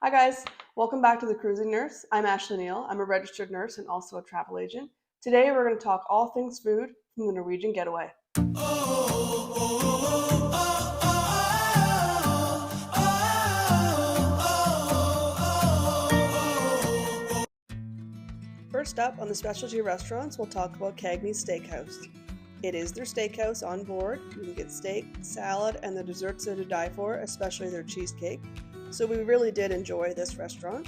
Hi guys, welcome back to The Cruising Nurse. I'm Ashley Neal. I'm a registered nurse and also a travel agent. Today we're going to talk all things food from the Norwegian Getaway. First up on the specialty restaurants, we'll talk about Cagney's Steakhouse. It is their steakhouse on board. You can get steak, salad, and the desserts are to die for, especially their cheesecake. So we really did enjoy this restaurant.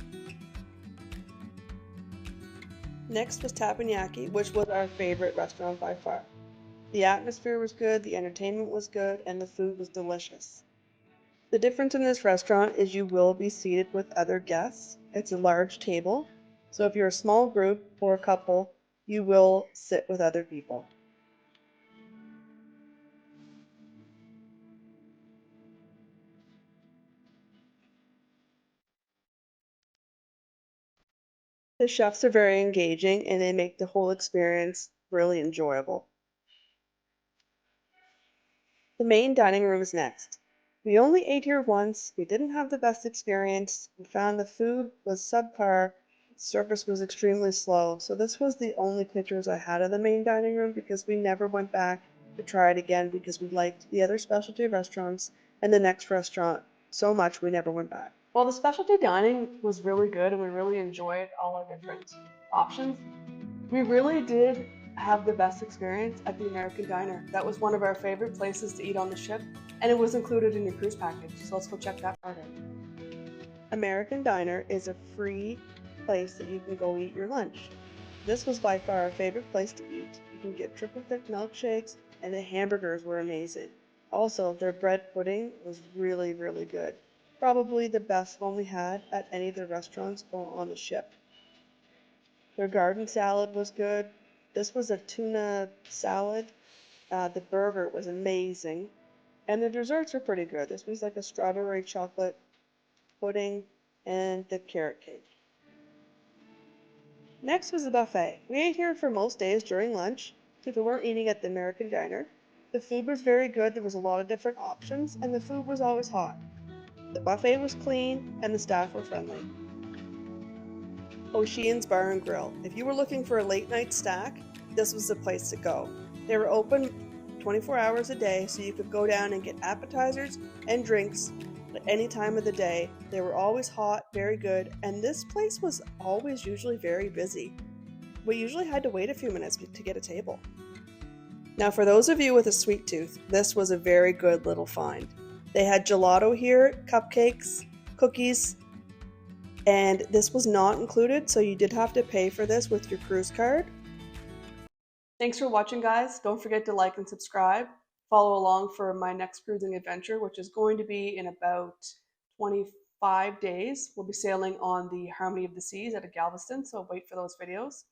Next was Teppanyaki, which was our favorite restaurant by far. The atmosphere was good, the entertainment was good, and the food was delicious. The difference in this restaurant is you will be seated with other guests. It's a large table, so if you're a small group or a couple, you will sit with other people. The chefs are very engaging and they make the whole experience really enjoyable. The main dining room is next. We only ate here once, we didn't have the best experience, we found the food was subpar, service was extremely slow, so this was the only pictures I had of the main dining room because we never went back to try it again because we liked the other specialty restaurants and the next restaurant so much we never went back. While the specialty dining was really good and we really enjoyed all our different options, we really did have the best experience at the American Diner. That was one of our favorite places to eat on the ship, and it was included in your cruise package, so let's go check that part out. American Diner is a free place that you can go eat your lunch. This was by far our favorite place to eat. You can get triple thick milkshakes, and the hamburgers were amazing. Also, their bread pudding was really, really good. Probably the best one we had at any of the restaurants on the ship. Their garden salad was good. This was a tuna salad. The burger was amazing. And the desserts were pretty good. This was like a strawberry chocolate pudding and the carrot cake. Next was the buffet. We ate here for most days during lunch if we weren't eating at the American Diner. The food was very good. There was a lot of different options and the food was always hot. The buffet was clean and the staff were friendly. O'Shea's Bar and Grill. If you were looking for a late night snack, this was the place to go. They were open 24 hours a day, so you could go down and get appetizers and drinks at any time of the day. They were always hot, very good, and this place was always usually very busy. We usually had to wait a few minutes to get a table. Now, for those of you with a sweet tooth, this was a very good little find. They had gelato here, cupcakes, cookies, and this was not included, so you did have to pay for this with your cruise card. Thanks for watching, guys. Don't forget to like and subscribe. Follow along for my next cruising adventure, which is going to be in about 25 days. We'll be sailing on the Harmony of the Seas out of Galveston, so wait for those videos.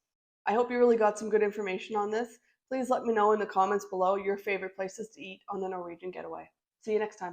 I hope you really got some good information on this. Please let me know in the comments below your favorite places to eat on the Norwegian Getaway. See you next time.